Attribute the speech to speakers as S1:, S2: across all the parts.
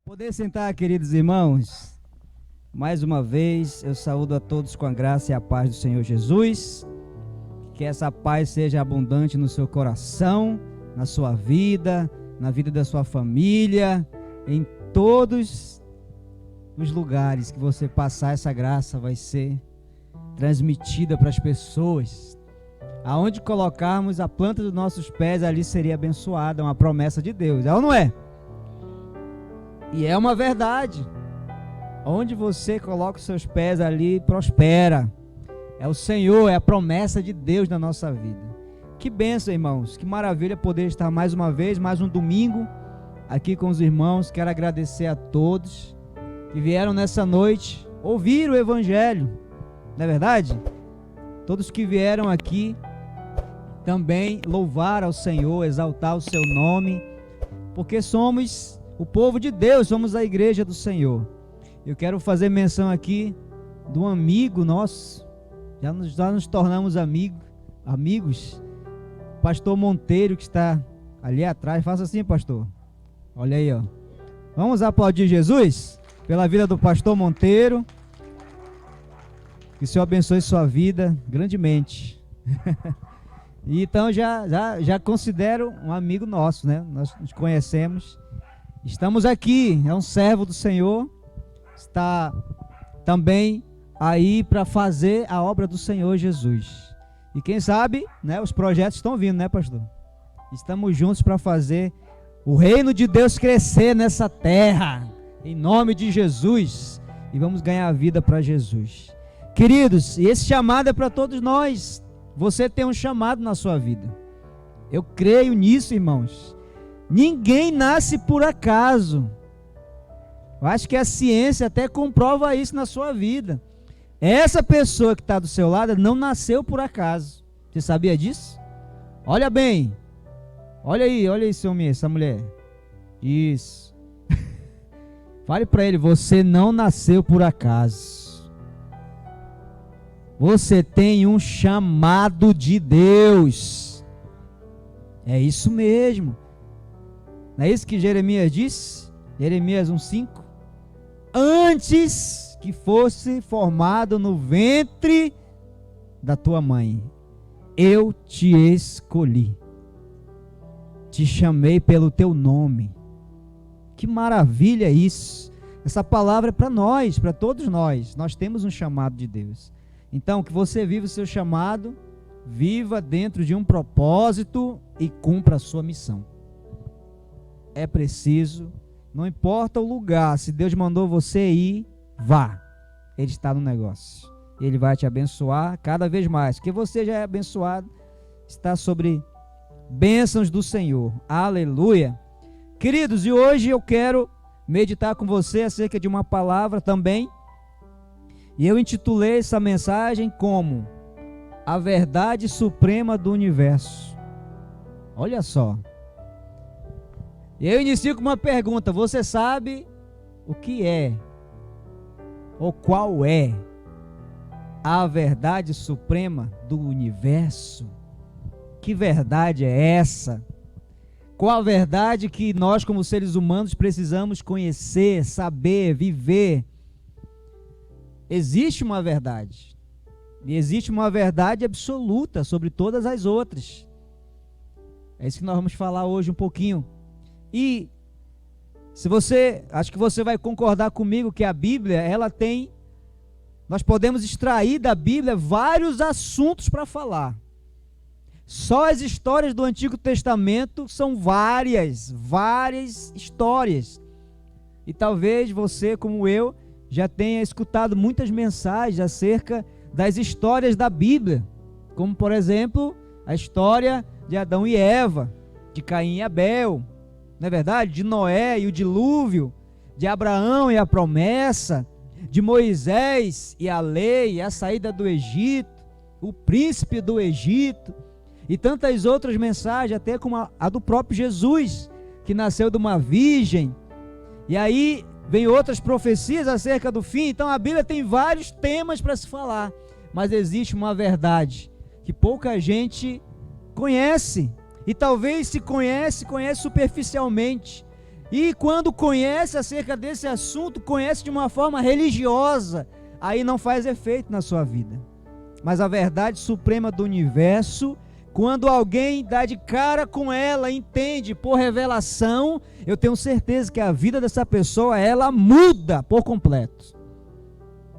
S1: Poder sentar, queridos irmãos. Mais uma vez eu saúdo a todos com a graça e a paz do Senhor Jesus. Que essa paz seja abundante no seu coração, na sua vida, na vida da sua família, em todos os lugares que você passar, essa graça vai ser transmitida para as pessoas. Aonde colocarmos a planta dos nossos pés, ali seria abençoada, uma promessa de Deus, é ou não é? E é uma verdade. Onde você coloca os seus pés, ali prospera. É o Senhor, é a promessa de Deus na nossa vida. Que bênção, irmãos, que maravilha poder estar mais uma vez, mais um domingo aqui com os irmãos. Quero agradecer a todos que vieram nessa noite ouvir o Evangelho, não é verdade? Todos que vieram aqui também louvar ao Senhor, exaltar o seu nome, porque somos o povo de Deus, somos a igreja do Senhor. Eu quero fazer menção aqui de um amigo nosso, já nos tornamos amigos, pastor Monteiro, que está ali atrás. Faça assim, pastor, olha aí, ó. Vamos aplaudir Jesus pela vida do pastor Monteiro. Que o Senhor abençoe sua vida grandemente. Então já considero um amigo nosso, né? Nós nos conhecemos. Estamos aqui, é um servo do Senhor, está também aí para fazer a obra do Senhor Jesus. E quem sabe, né, os projetos estão vindo, né, pastor? Estamos juntos para fazer o reino de Deus crescer nessa terra, em nome de Jesus, e vamos ganhar a vida para Jesus. Queridos, e esse chamado é para todos nós. Você tem um chamado na sua vida. Eu creio nisso, irmãos. Ninguém nasce por acaso. Eu acho que a ciência até comprova isso na sua vida. Essa pessoa que está do seu lado não nasceu por acaso. Você sabia disso? Olha bem. Olha aí, seu homem, essa mulher. Isso. Fale para ele, você não nasceu por acaso. Você tem um chamado de Deus. É isso mesmo. Não é isso que Jeremias disse? Jeremias 1,5. Antes que fosse formado no ventre da tua mãe, eu te escolhi. Te chamei pelo teu nome. Que maravilha isso. Essa palavra é para nós, para todos nós. Nós temos um chamado de Deus. Então, que você viva o seu chamado, viva dentro de um propósito e cumpra a sua missão. É preciso, não importa o lugar, se Deus mandou você ir, vá. Ele está no negócio. Ele vai te abençoar cada vez mais, porque você já é abençoado, está sobre bênçãos do Senhor. Aleluia. Queridos, e hoje eu quero meditar com você acerca de uma palavra também. E eu intitulei essa mensagem como a verdade suprema do universo. Olha só. Eu inicio com uma pergunta. Você sabe o que é ou qual é a verdade suprema do universo? Que verdade é essa? Qual a verdade que nós como seres humanos precisamos conhecer, saber, viver? Existe uma verdade. E existe uma verdade absoluta sobre todas as outras. É isso que nós vamos falar hoje um pouquinho. E acho que você vai concordar comigo que a Bíblia, nós podemos extrair da Bíblia vários assuntos para falar. Só as histórias do Antigo Testamento são várias histórias. E talvez você, como eu, já tenha escutado muitas mensagens acerca das histórias da Bíblia, como por exemplo, a história de Adão e Eva, de Caim e Abel, não é verdade? De Noé e o dilúvio, de Abraão e a promessa, de Moisés e a lei, a saída do Egito, o príncipe do Egito, e tantas outras mensagens, até como a do próprio Jesus, que nasceu de uma virgem. E aí vem outras profecias acerca do fim. Então a Bíblia tem vários temas para se falar, mas existe uma verdade que pouca gente conhece, e talvez se conhece superficialmente. E quando conhece acerca desse assunto, conhece de uma forma religiosa, aí não faz efeito na sua vida. Mas a verdade suprema do universo, quando alguém dá de cara com ela, entende por revelação, eu tenho certeza que a vida dessa pessoa, ela muda por completo.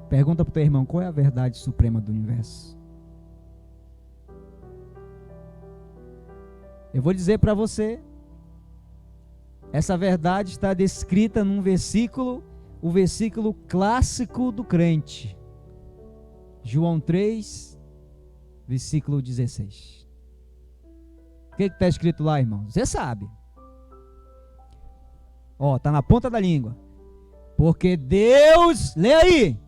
S1: Pergunta para o teu irmão, qual é a verdade suprema do universo? Eu vou dizer para você, essa verdade está descrita num versículo, o versículo clássico do crente. João 3, versículo 16. O que está escrito lá, irmão? Você sabe. Está na ponta da língua. Porque Deus, lê aí.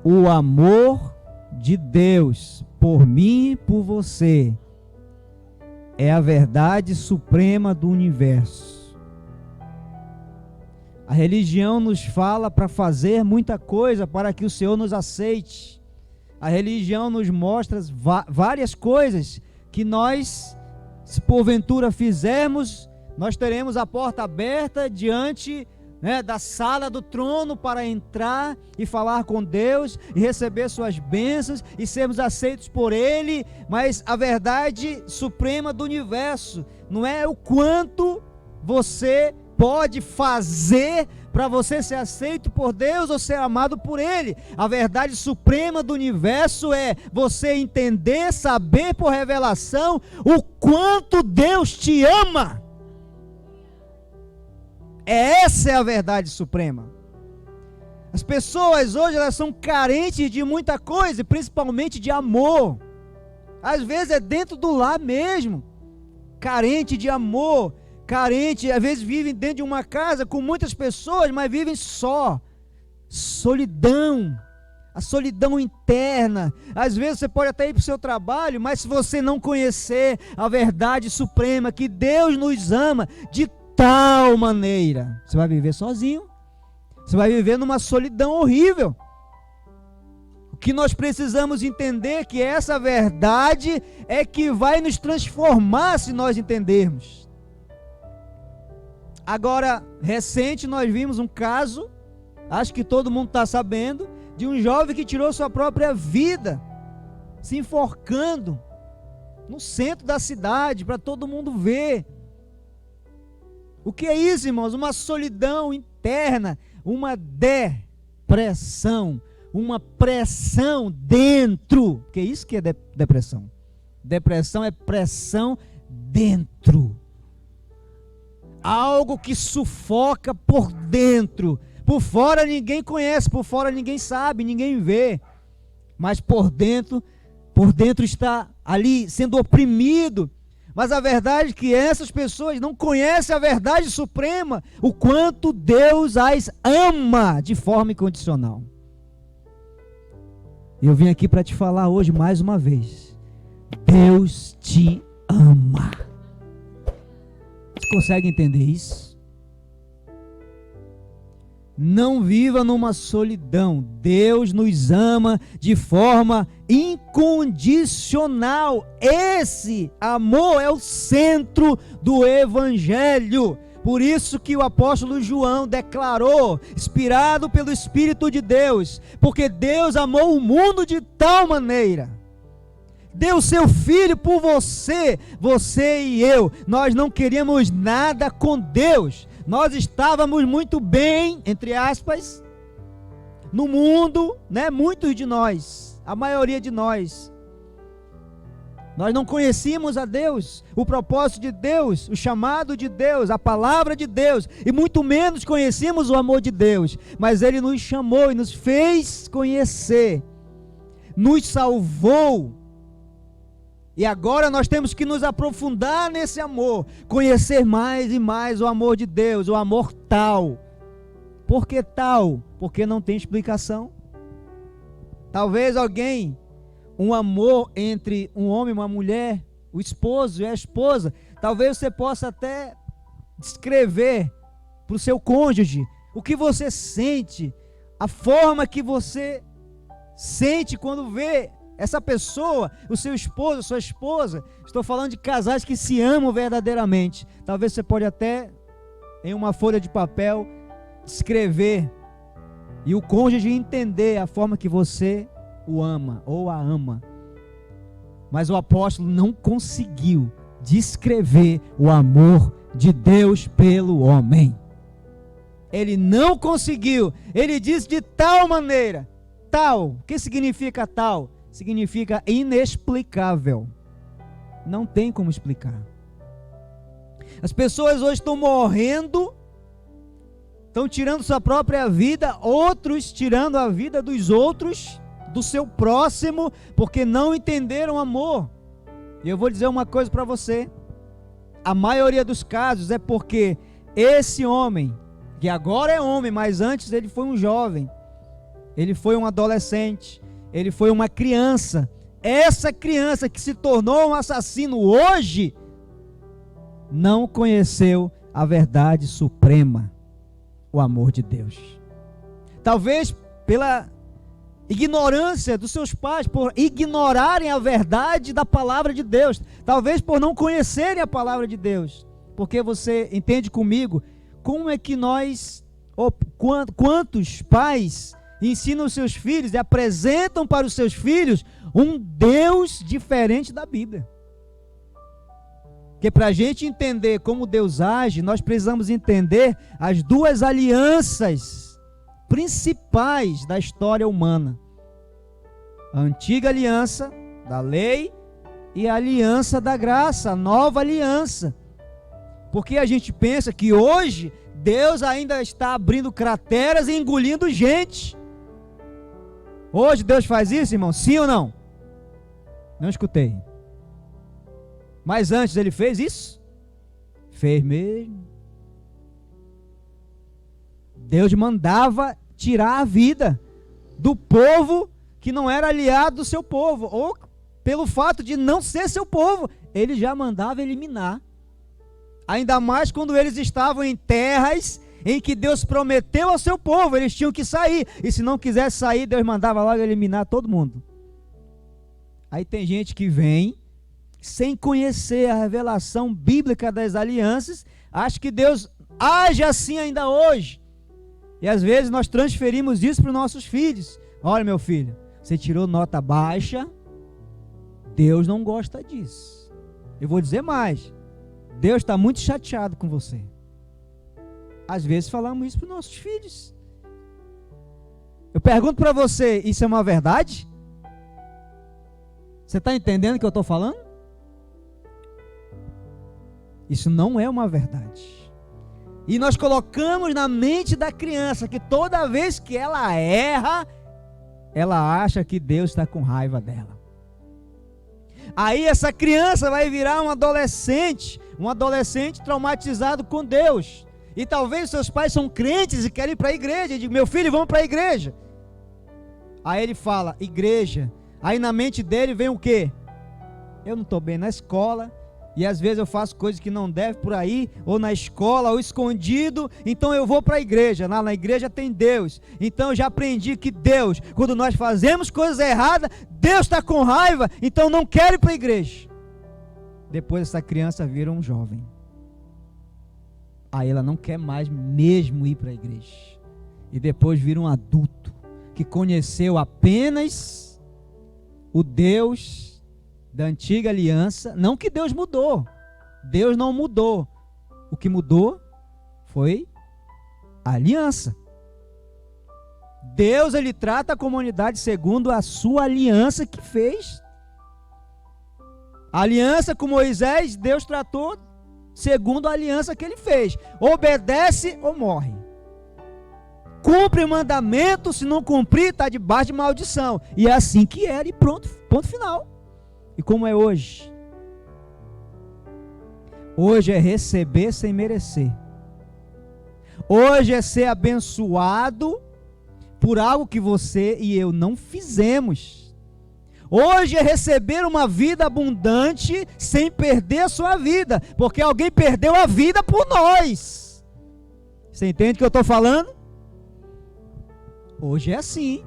S1: O amor de Deus por mim e por você é a verdade suprema do universo. A religião nos fala para fazer muita coisa para que o Senhor nos aceite. A religião nos mostra várias coisas que nós, se porventura fizermos, nós teremos a porta aberta diante da sala do trono para entrar e falar com Deus e receber suas bênçãos e sermos aceitos por Ele. Mas a verdade suprema do universo não é o quanto você pode fazer para você ser aceito por Deus ou ser amado por Ele. A verdade suprema do universo é você entender, saber por revelação o quanto Deus te ama. Essa é a verdade suprema. As pessoas hoje, elas são carentes de muita coisa, principalmente de amor. Às vezes é dentro do lar mesmo, carente de amor, carente, às vezes vivem dentro de uma casa com muitas pessoas, mas vivem só. Solidão, a solidão interna. Às vezes você pode até ir para o seu trabalho, mas se você não conhecer a verdade suprema, que Deus nos ama de tal maneira, você vai viver sozinho, você vai viver numa solidão horrível. O que nós precisamos entender que essa verdade é que vai nos transformar se nós entendermos. Agora, recente nós vimos um caso, acho que todo mundo está sabendo, de um jovem que tirou sua própria vida, se enforcando no centro da cidade, para todo mundo ver. O que é isso, irmãos? Uma solidão interna, uma depressão, uma pressão dentro. Que é isso que é depressão? Depressão é pressão dentro. Algo que sufoca por dentro. Por fora ninguém conhece, por fora ninguém sabe, ninguém vê. Mas por dentro está ali sendo oprimido. Mas a verdade é que essas pessoas não conhecem a verdade suprema, o quanto Deus as ama de forma incondicional. Eu vim aqui para te falar hoje mais uma vez, Deus te ama. Você consegue entender isso? Não viva numa solidão. Deus nos ama de forma incondicional. Esse amor é o centro do Evangelho. Por isso que o apóstolo João declarou, inspirado pelo Espírito de Deus, porque Deus amou o mundo de tal maneira, deu seu Filho por você, você e eu. Nós não queríamos nada com Deus. Nós estávamos muito bem, entre aspas, no mundo, muitos de nós, a maioria de nós. Nós não conhecíamos a Deus, o propósito de Deus, o chamado de Deus, a palavra de Deus, e muito menos conhecíamos o amor de Deus. Mas Ele nos chamou e nos fez conhecer, nos salvou. E agora nós temos que nos aprofundar nesse amor, conhecer mais e mais o amor de Deus, o amor tal. Por que tal? Porque não tem explicação. Talvez alguém, um amor entre um homem e uma mulher, o esposo e a esposa, talvez você possa até descrever para o seu cônjuge, o que você sente, a forma que você sente quando vê essa pessoa, o seu esposo, a sua esposa. Estou falando de casais que se amam verdadeiramente. Talvez você pode até, em uma folha de papel, escrever, e o cônjuge entender a forma que você o ama ou a ama. Mas o apóstolo não conseguiu descrever o amor de Deus pelo homem. Ele não conseguiu. Ele diz de tal maneira. Tal. O que significa tal? Significa inexplicável. Não tem como explicar. As pessoas hoje estão morrendo, estão tirando sua própria vida, outros tirando a vida dos outros, do seu próximo, porque não entenderam amor. E eu vou dizer uma coisa para você: a maioria dos casos é porque esse homem, que agora é homem, mas antes ele foi um jovem, ele foi um adolescente, ele foi uma criança. Essa criança que se tornou um assassino hoje, não conheceu a verdade suprema, o amor de Deus. Talvez pela ignorância dos seus pais, por ignorarem a verdade da palavra de Deus, talvez por não conhecerem a palavra de Deus. Porque você entende comigo, como é que nós, quantos pais ensinam os seus filhos e apresentam para os seus filhos um Deus diferente da Bíblia? Porque para a gente entender como Deus age, nós precisamos entender as duas alianças principais da história humana: a antiga aliança da lei e a aliança da graça, a nova aliança. Porque a gente pensa que hoje Deus ainda está abrindo crateras e engolindo gente. Hoje Deus faz isso, irmão? Sim ou não? Não escutei. Mas antes ele fez isso? Fez mesmo. Deus mandava tirar a vida do povo que não era aliado do seu povo, ou pelo fato de não ser seu povo, ele já mandava eliminar. Ainda mais quando eles estavam em terras em que Deus prometeu ao seu povo, eles tinham que sair, e se não quisesse sair, Deus mandava logo eliminar todo mundo. Aí tem gente que vem sem conhecer a revelação bíblica das alianças, acha que Deus age assim ainda hoje, e às vezes nós transferimos isso para os nossos filhos. Olha, meu filho, você tirou nota baixa, Deus não gosta disso. Eu vou dizer mais, Deus está muito chateado com você. Às vezes falamos isso para os nossos filhos. Eu pergunto para você, isso é uma verdade? Você está entendendo o que eu estou falando? Isso não é uma verdade. E nós colocamos na mente da criança que toda vez que ela erra, ela acha que Deus está com raiva dela. Aí essa criança vai virar um adolescente traumatizado com Deus. E talvez seus pais são crentes e querem ir para a igreja. E digo, meu filho, vamos para a igreja. Aí ele fala, igreja. Aí na mente dele vem o quê? Eu não estou bem na escola, e às vezes eu faço coisas que não deve por aí, ou na escola, ou escondido, então eu vou para a igreja. Lá na igreja tem Deus. Então eu já aprendi que Deus, quando nós fazemos coisas erradas, Deus está com raiva, então não quero ir para a igreja. Depois essa criança vira um jovem. Aí ela não quer mais mesmo ir para a igreja. E depois vira um adulto, que conheceu apenas o Deus da antiga aliança. Não que Deus mudou, Deus não mudou. O que mudou foi a aliança. Deus, ele trata a comunidade segundo a sua aliança que fez. A aliança com Moisés, Deus tratou segundo a aliança que ele fez. Obedece ou morre. Cumpre o mandamento, se não cumprir, está debaixo de maldição. E é assim que era, e pronto, ponto final. E como é hoje? Hoje é receber sem merecer. Hoje é ser abençoado por algo que você e eu não fizemos. Hoje é receber uma vida abundante sem perder a sua vida, porque alguém perdeu a vida por nós. Você entende o que eu estou falando? Hoje é assim.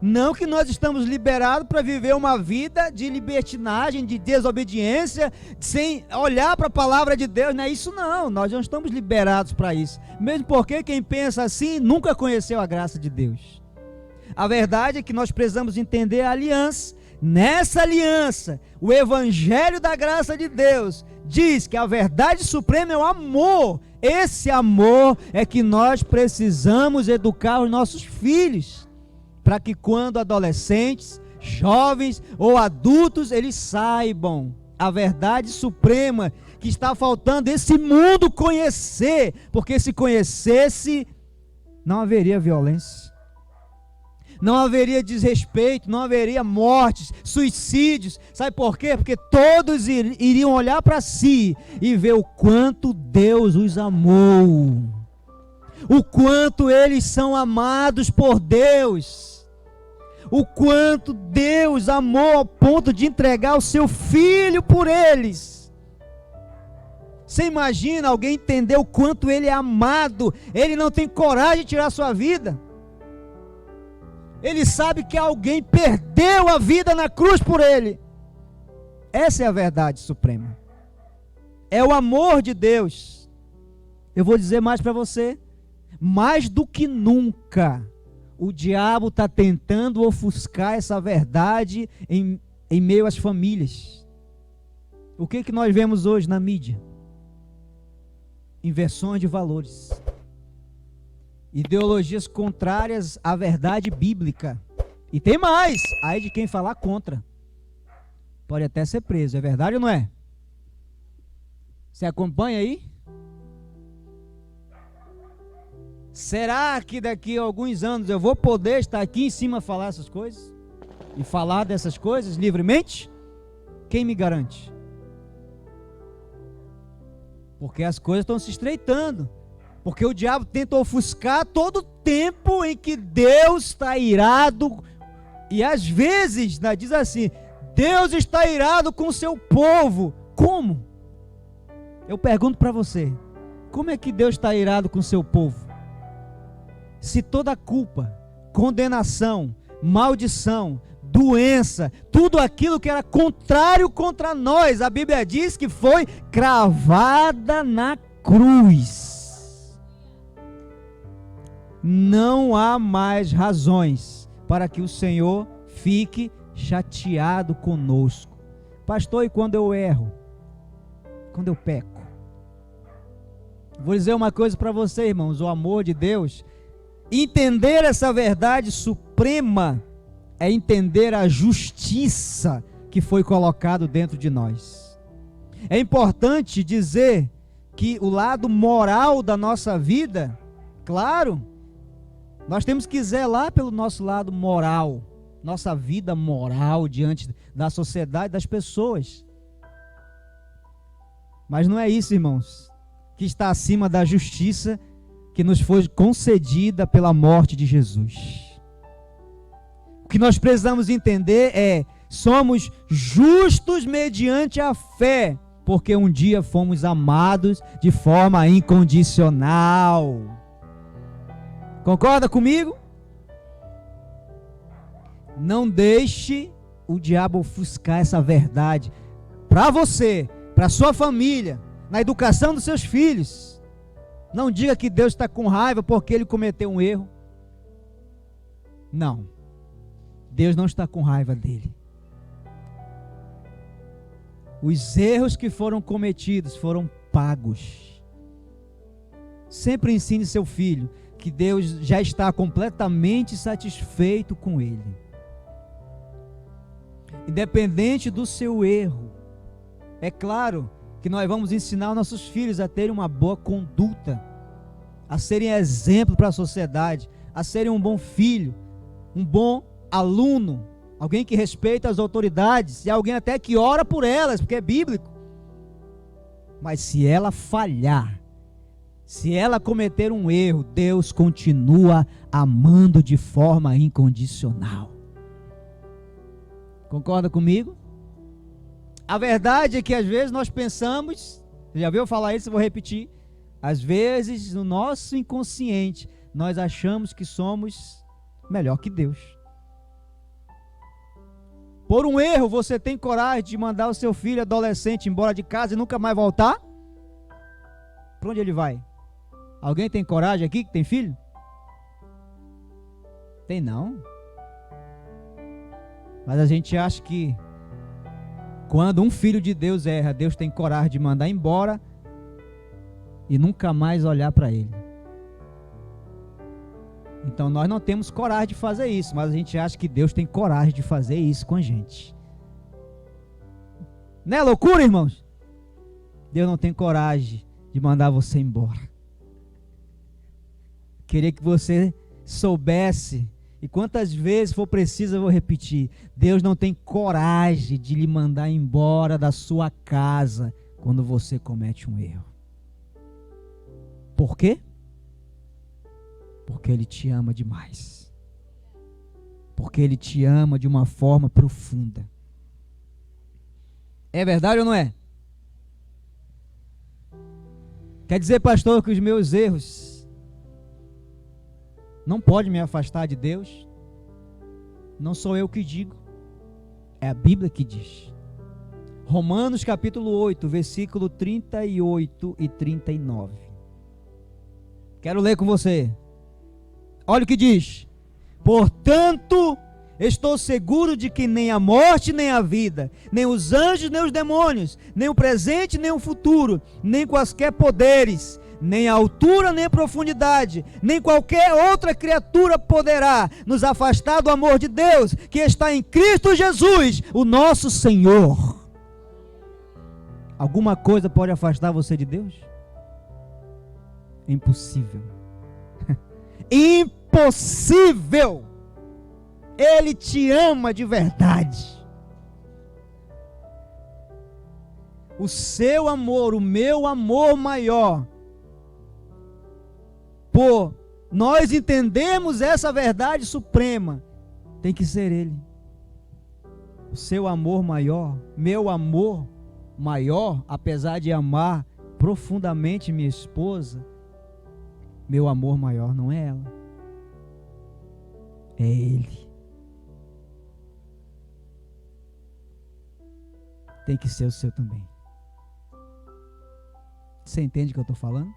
S1: Não que nós estamos liberados para viver uma vida de libertinagem, de desobediência, sem olhar para a palavra de Deus, não é isso não, nós não estamos liberados para isso, mesmo porque quem pensa assim nunca conheceu a graça de Deus. A verdade é que nós precisamos entender a aliança. Nessa aliança, o evangelho da graça de Deus diz que a verdade suprema é o amor. Esse amor é que nós precisamos educar os nossos filhos, para que quando adolescentes, jovens ou adultos, eles saibam a verdade suprema que está faltando esse mundo conhecer, porque se conhecesse, não haveria violência, não haveria desrespeito, não haveria mortes, suicídios. Sabe por quê? Porque todos iriam olhar para si e ver o quanto Deus os amou, o quanto eles são amados por Deus, o quanto Deus amou ao ponto de entregar o seu filho por eles. Você imagina alguém entender o quanto ele é amado, ele não tem coragem de tirar sua vida, ele sabe que alguém perdeu a vida na cruz por ele. Essa é a verdade suprema, é o amor de Deus. Eu vou dizer mais para você, mais do que nunca, o diabo está tentando ofuscar essa verdade em meio às famílias. O que nós vemos hoje na mídia? Inversões de valores, ideologias contrárias à verdade bíblica. E tem mais, aí de quem falar contra, pode até ser preso. É verdade ou não é? Você acompanha aí? Será que daqui a alguns anos eu vou poder estar aqui em cima falar essas coisas? E falar dessas coisas livremente? Quem me garante? Porque as coisas estão se estreitando. Porque o diabo tenta ofuscar todo o tempo em que Deus está irado. E às vezes, diz assim, Deus está irado com o seu povo. Como? Eu pergunto para você, como é que Deus está irado com o seu povo? Se toda culpa, condenação, maldição, doença, tudo aquilo que era contrário contra nós, a Bíblia diz que foi cravada na cruz. Não há mais razões para que o Senhor fique chateado conosco. Pastor, e quando eu erro? Quando eu peco? Vou dizer uma coisa para você, irmãos, o amor de Deus, entender essa verdade suprema é entender a justiça que foi colocado dentro de nós. É importante dizer que o lado moral da nossa vida, claro, nós temos que zelar pelo nosso lado moral, nossa vida moral diante da sociedade, das pessoas. Mas não é isso, irmãos, que está acima da justiça que nos foi concedida pela morte de Jesus. O que nós precisamos entender é: somos justos mediante a fé, porque um dia fomos amados de forma incondicional. Concorda comigo? Não deixe o diabo ofuscar essa verdade para você, para sua família, na educação dos seus filhos. Não diga que Deus está com raiva porque ele cometeu um erro. Não. Deus não está com raiva dele. Os erros que foram cometidos foram pagos. Sempre ensine seu filho que Deus já está completamente satisfeito com ele. Independente do seu erro. É claro que nós vamos ensinar os nossos filhos a terem uma boa conduta, a serem exemplo para a sociedade, a serem um bom filho, um bom aluno, alguém que respeita as autoridades, e alguém até que ora por elas, porque é bíblico. Mas se ela falhar, se ela cometer um erro, Deus continua amando de forma incondicional. Concorda comigo? A verdade é que às vezes nós pensamos, já ouviu falar isso, eu vou repetir. Às vezes, no nosso inconsciente, nós achamos que somos melhor que Deus. Por um erro, você tem coragem de mandar o seu filho adolescente embora de casa e nunca mais voltar? Para onde ele vai? Alguém tem coragem aqui que tem filho? Tem não. Mas a gente acha que quando um filho de Deus erra, Deus tem coragem de mandar embora e nunca mais olhar para ele. Então nós não temos coragem de fazer isso, mas a gente acha que Deus tem coragem de fazer isso com a gente. Não é loucura, irmãos? Deus não tem coragem de mandar você embora. Queria que você soubesse, e quantas vezes for preciso eu vou repetir, Deus não tem coragem de lhe mandar embora da sua casa quando você comete um erro. Por quê? Porque Ele te ama demais. Porque Ele te ama de uma forma profunda. É verdade ou não é? Quer dizer, pastor, que os meus erros não podem me afastar de Deus? Não sou eu que digo, é a Bíblia que diz. Romanos capítulo 8, versículo 38 e 39. Quero ler com você. Olha o que diz: portanto, estou seguro de que nem a morte, nem a vida, nem os anjos, nem os demônios, nem o presente, nem o futuro, nem quaisquer poderes, nem a altura, nem a profundidade, nem qualquer outra criatura poderá nos afastar do amor de Deus, que está em Cristo Jesus, o nosso Senhor. Alguma coisa pode afastar você de Deus? Impossível. Impossível. Ele te ama de verdade. O seu amor, o meu amor maior, por nós entendemos essa verdade suprema, tem que ser Ele. O seu amor maior, meu amor maior, apesar de amar profundamente minha esposa, meu amor maior não é ela, é Ele. Tem que ser o seu também. Você entende o que eu estou falando?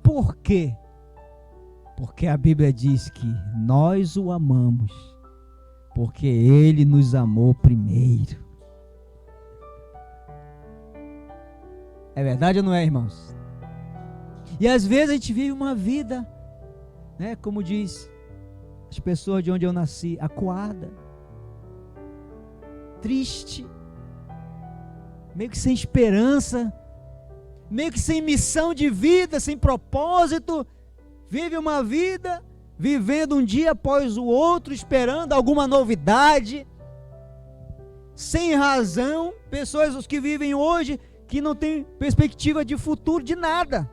S1: Por quê? Porque a Bíblia diz que nós o amamos, porque Ele nos amou primeiro. É verdade ou não é, irmãos? E às vezes a gente vive uma vida, né, como diz as pessoas de onde eu nasci, acuada, triste, meio que sem esperança, meio que sem missão de vida, sem propósito. Vive uma vida vivendo um dia após o outro, esperando alguma novidade, sem razão. Pessoas que vivem hoje que não tem perspectiva de futuro de nada,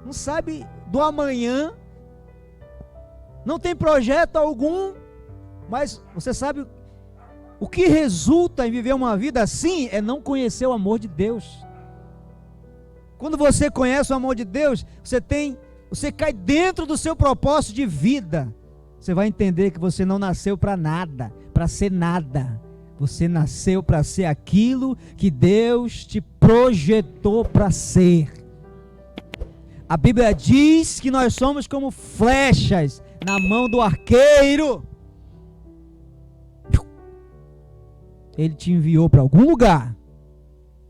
S1: não sabe do amanhã, não tem projeto algum. Mas você sabe o que resulta em viver uma vida assim? É não conhecer o amor de Deus. Quando você conhece o amor de Deus, você cai dentro do seu propósito de vida. Você vai entender que você não nasceu para nada, para ser nada. Você nasceu para ser aquilo que Deus te projetou para ser. A Bíblia diz que nós somos como flechas na mão do arqueiro. Ele te enviou para algum lugar,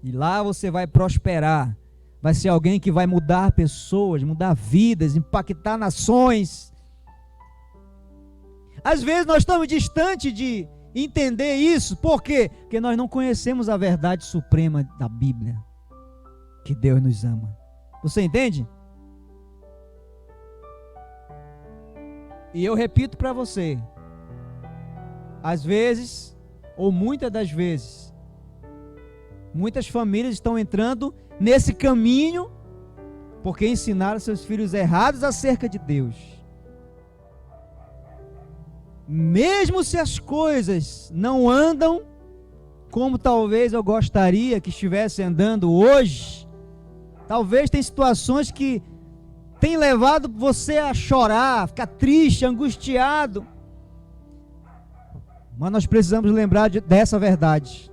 S1: e lá você vai prosperar. Vai ser alguém que vai mudar pessoas, mudar vidas, impactar nações. Às vezes nós estamos distantes de entender isso. Por quê? Porque nós não conhecemos a verdade suprema da Bíblia, que Deus nos ama. Você entende? E eu repito para você, às vezes, ou muitas das vezes, muitas famílias estão entrando nesse caminho porque ensinaram seus filhos errados acerca de Deus. Mesmo se as coisas não andam como talvez eu gostaria que estivesse andando hoje. Talvez tem situações que tem levado você a chorar, ficar triste, angustiado. Mas nós precisamos lembrar dessa verdade.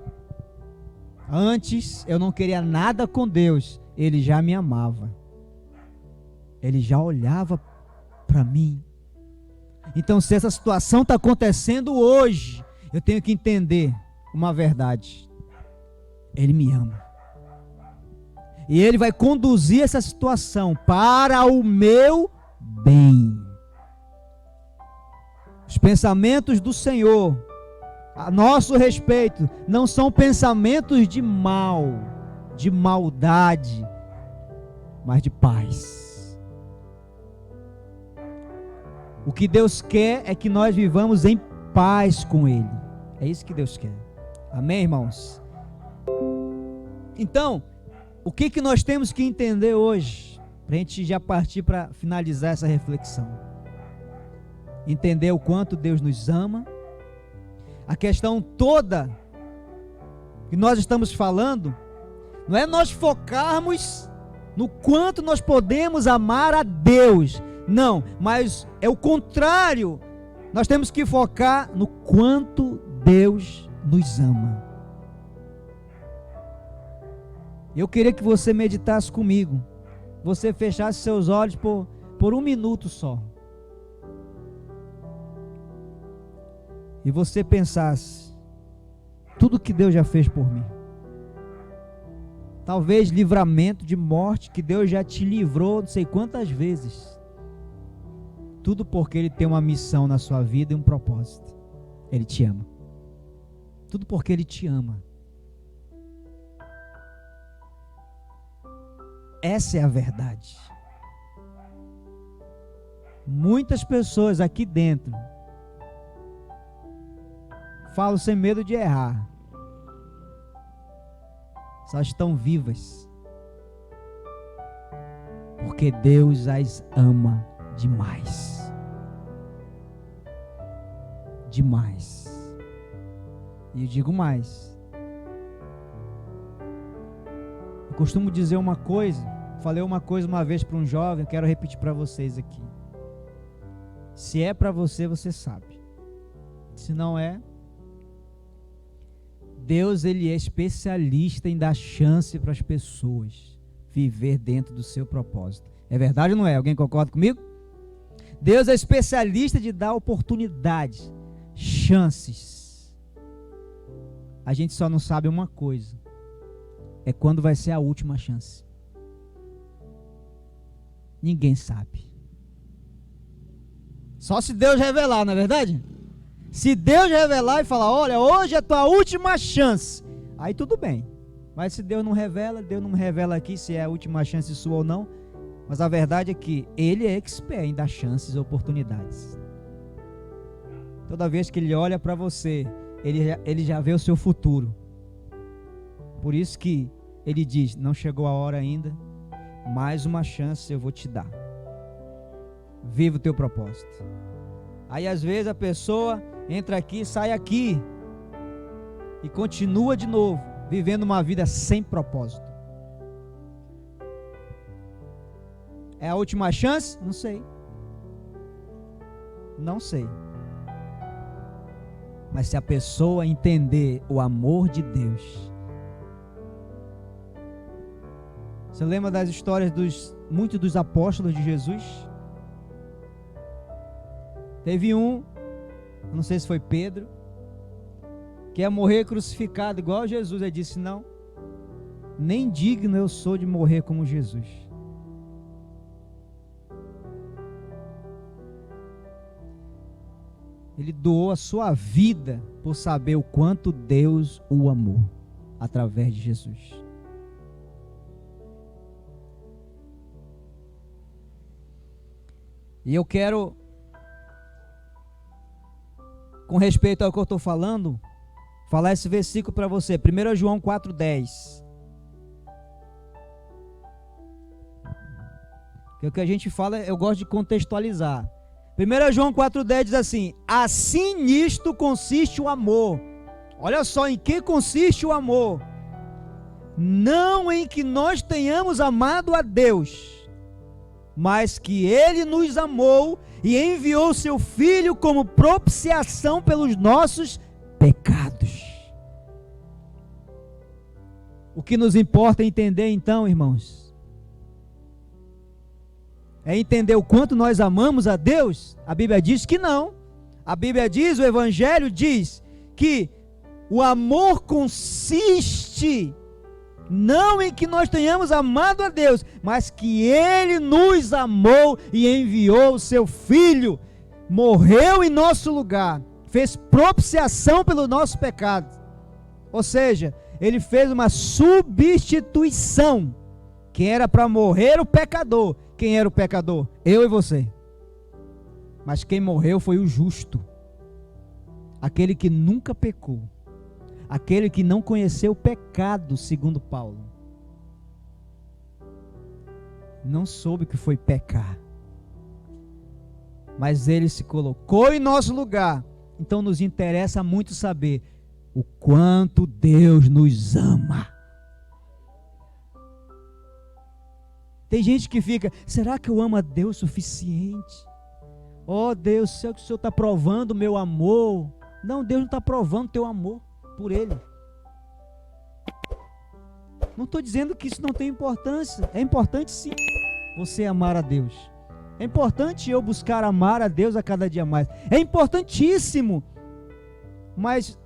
S1: Antes eu não queria nada com Deus, Ele já me amava. Ele já olhava para mim. Então, se essa situação está acontecendo hoje, eu tenho que entender uma verdade. Ele me ama. E Ele vai conduzir essa situação para o meu bem. Os pensamentos do Senhor a nosso respeito não são pensamentos de mal, de maldade, mas de paz. O que Deus quer é que nós vivamos em paz com Ele. É isso que Deus quer. Amém, irmãos? Então, o que nós temos que entender hoje, para a gente já partir para finalizar essa reflexão? Entender o quanto Deus nos ama. A questão toda que nós estamos falando, não é nós focarmos no quanto nós podemos amar a Deus, não, mas é o contrário, nós temos que focar no quanto Deus nos ama. Eu queria que você meditasse comigo, você fechasse seus olhos por um minuto só, e você pensasse tudo que Deus já fez por mim. Talvez livramento de morte que Deus já te livrou não sei quantas vezes. Tudo porque Ele tem uma missão na sua vida e um propósito. Ele te ama. Tudo porque Ele te ama. Essa é a verdade. Muitas pessoas aqui dentro falam sem medo de errar. Só estão vivas porque Deus as ama demais. Demais. E eu digo mais. Eu costumo dizer uma coisa, falei uma coisa uma vez para um jovem, quero repetir para vocês aqui. Se é para você, você sabe. Se não é, Deus, Ele é especialista em dar chance para as pessoas viver dentro do seu propósito. É verdade ou não é? Alguém concorda comigo? Deus é especialista de dar oportunidades, chances. A gente só não sabe uma coisa. É quando vai ser a última chance. Ninguém sabe. Só se Deus revelar, não é verdade? Se Deus revelar e falar, olha, hoje é a tua última chance, aí tudo bem. Mas se Deus não revela aqui se é a última chance sua ou não. Mas a verdade é que Ele é expert em dar chances e oportunidades. Toda vez que Ele olha para você, ele já vê o seu futuro. Por isso que Ele diz, não chegou a hora ainda, mais uma chance eu vou te dar. Viva o teu propósito. Aí às vezes a pessoa entra aqui, sai aqui e continua de novo, vivendo uma vida sem propósito. É a última chance? Não sei. Não sei. Mas se a pessoa entender o amor de Deus. Você lembra das histórias muitos dos apóstolos de Jesus? Teve um, não sei se foi Pedro, que ia morrer crucificado igual Jesus. Ele disse, não, nem digno eu sou de morrer como Jesus. Ele doou a sua vida por saber o quanto Deus o amou através de Jesus. E eu quero, com respeito ao que eu estou falando, falar esse versículo para você. 1 João 4,10. Que o que a gente fala, eu gosto de contextualizar. 1 João 4,10 diz assim: assim nisto consiste o amor, Olha só em que consiste o amor. Não em que nós tenhamos amado a Deus, mas que Ele nos amou e enviou seu Filho como propiciação pelos nossos pecados. O que nos importa entender então, irmãos, é entender o quanto nós amamos a Deus? A Bíblia diz que não. A Bíblia diz, o Evangelho diz, que o amor consiste não em que nós tenhamos amado a Deus, mas que Ele nos amou e enviou o seu Filho, morreu em nosso lugar, fez propiciação pelo nosso pecado. Ou seja, Ele fez uma substituição. Quem era para morrer o pecador. Quem era o pecador? Eu e você. Mas quem morreu foi o justo, aquele que nunca pecou, aquele que não conheceu o pecado, segundo Paulo. Não soube o que foi pecar, mas Ele se colocou em nosso lugar. Então nos interessa muito saber o quanto Deus nos ama. Tem gente que fica, será que eu amo a Deus o suficiente? Oh Deus, será que o Senhor está provando o meu amor? Não, Deus não está provando o teu amor por Ele. Não estou dizendo que isso não tem importância. É importante sim, você amar a Deus. É importante eu buscar amar a Deus a cada dia mais. É importantíssimo. Mas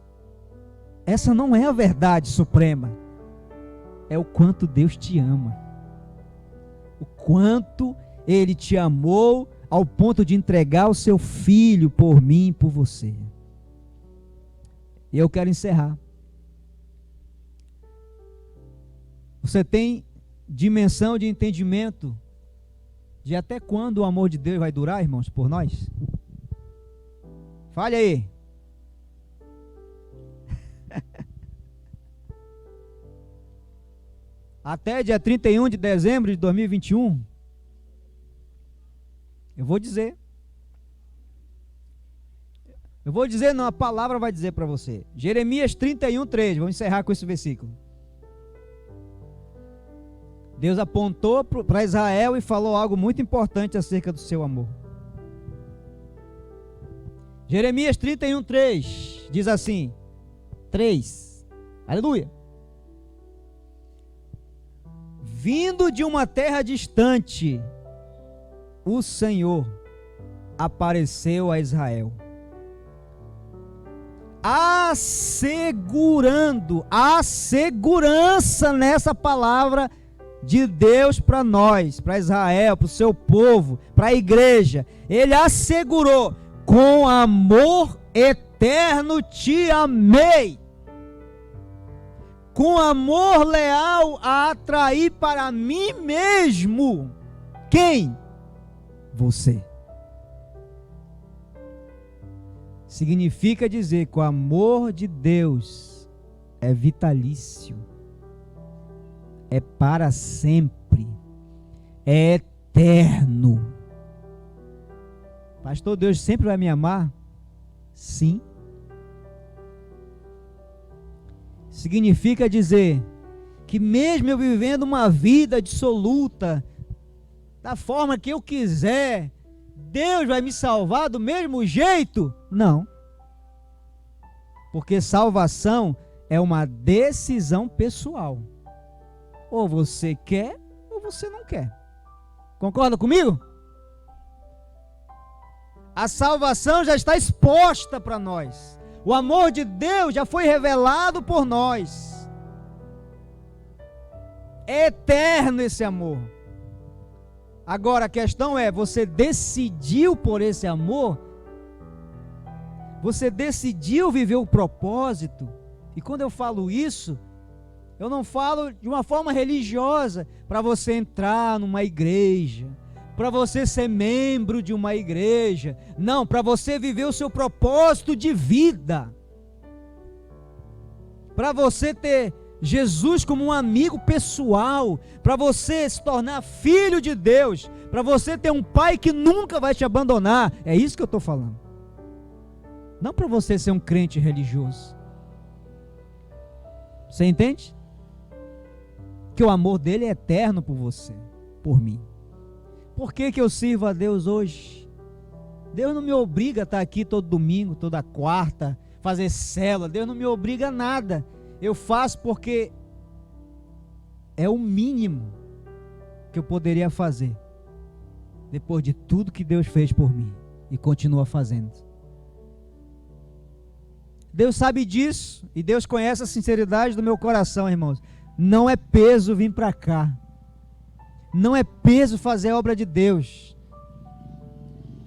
S1: essa não é a verdade suprema. É o quanto Deus te ama. O quanto Ele te amou ao ponto de entregar o seu Filho por mim e por você. E eu quero encerrar. Você tem dimensão de entendimento de até quando o amor de Deus vai durar, irmãos, por nós? Fale aí. Até dia 31 de dezembro de 2021? Eu vou dizer. Não, a palavra vai dizer para você. Jeremias 31:3, vamos encerrar com esse versículo. Deus apontou para Israel e falou algo muito importante acerca do seu amor. Jeremias 31:3 diz assim, 3, aleluia. Vindo de uma terra distante, o Senhor apareceu a Israel, assegurando a segurança nessa palavra de Deus para nós, para Israel, para o seu povo, para a igreja. Ele assegurou: com amor eterno te amei, com amor leal a atrair para mim mesmo. Quem? Você. Significa dizer que o amor de Deus é vitalício, é para sempre, é eterno. Pastor, Deus sempre vai me amar? Sim. Significa dizer que mesmo eu vivendo uma vida dissoluta, da forma que eu quiser, Deus vai me salvar do mesmo jeito? Não. Porque salvação é uma decisão pessoal. Ou você quer, ou você não quer. Concorda comigo? A salvação já está exposta para nós. O amor de Deus já foi revelado por nós. É eterno esse amor. Agora a questão é, você decidiu por esse amor? Você decidiu viver o propósito? E quando eu falo isso, eu não falo de uma forma religiosa, para você entrar numa igreja, para você ser membro de uma igreja. Não, para você viver o seu propósito de vida. Para você ter Jesus como um amigo pessoal, para você se tornar filho de Deus, para você ter um pai que nunca vai te abandonar. É isso que eu estou falando. Não para você ser um crente religioso. Você entende? Que o amor dele é eterno por você, por mim. Por que eu sirvo a Deus hoje? Deus não me obriga a estar aqui todo domingo, toda quarta, fazer célula. Deus não me obriga a nada. Eu faço porque é o mínimo que eu poderia fazer, depois de tudo que Deus fez por mim e continua fazendo. Deus sabe disso e Deus conhece a sinceridade do meu coração, irmãos. Não é peso vir para cá. Não é peso fazer a obra de Deus.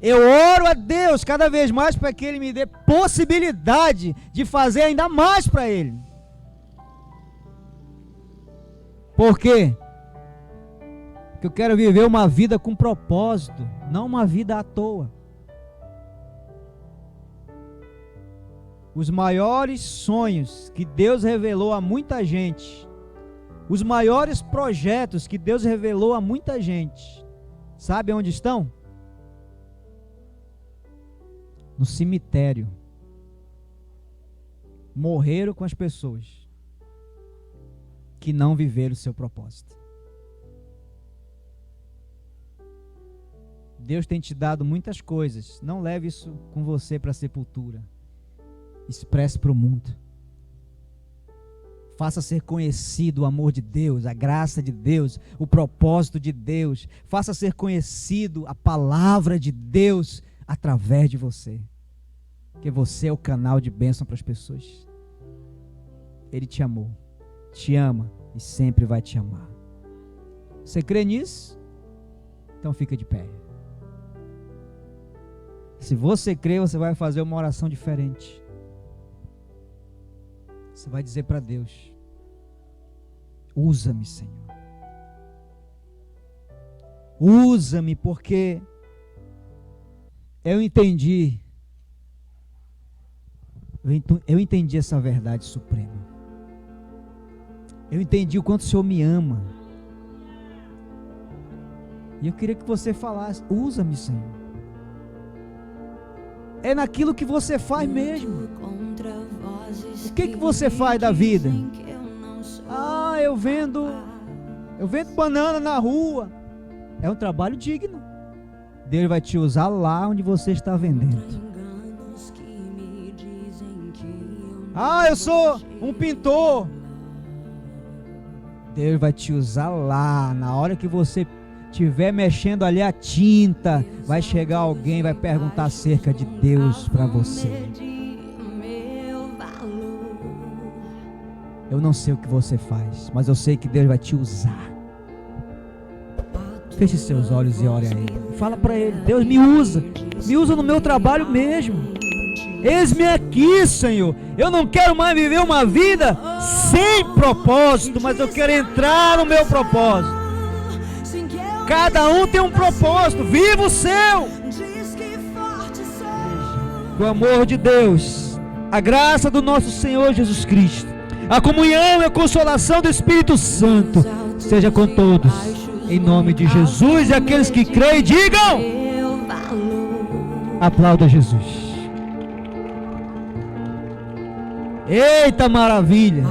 S1: Eu oro a Deus cada vez mais para que Ele me dê possibilidade de fazer ainda mais para Ele. Por quê? Porque eu quero viver uma vida com propósito, não uma vida à toa. Os maiores sonhos que Deus revelou a muita gente, os maiores projetos que Deus revelou a muita gente, sabe onde estão? No cemitério. Morreram com as pessoas que não viveram o seu propósito. Deus tem te dado muitas coisas. Não leve isso com você para a sepultura. Expresse para o mundo. Faça ser conhecido o amor de Deus, a graça de Deus, o propósito de Deus. Faça ser conhecido a palavra de Deus através de você. Porque você é o canal de bênção para as pessoas. Ele te amou, te ama e sempre vai te amar. Você crê nisso? Então fica de pé. Se você crê, você vai fazer uma oração diferente. Você vai dizer para Deus: usa-me, Senhor. Usa-me, porque eu entendi essa verdade suprema. Eu entendi o quanto o Senhor me ama. E eu queria que você falasse: usa-me, Senhor. É naquilo que você faz mesmo. O que você faz da vida? Eu vendo banana na rua. É um trabalho digno. Deus vai te usar lá onde você está vendendo. Eu sou um pintor. Deus vai te usar lá. Na hora que você estiver mexendo ali a tinta, vai chegar alguém e vai perguntar acerca de Deus para você. Eu não sei o que você faz, mas eu sei que Deus vai te usar. Feche seus olhos e ore a Ele. Fala para Ele: Deus, me usa no meu trabalho mesmo. Eis-me aqui, Senhor. Eu não quero mais viver uma vida sem propósito, mas eu quero entrar no meu propósito. Cada um tem um propósito. Viva o seu. O amor de Deus, a graça do nosso Senhor Jesus Cristo, a comunhão e a consolação do Espírito Santo seja com todos, em nome de Jesus. E aqueles que creem, digam: aplauda Jesus. Eita maravilha!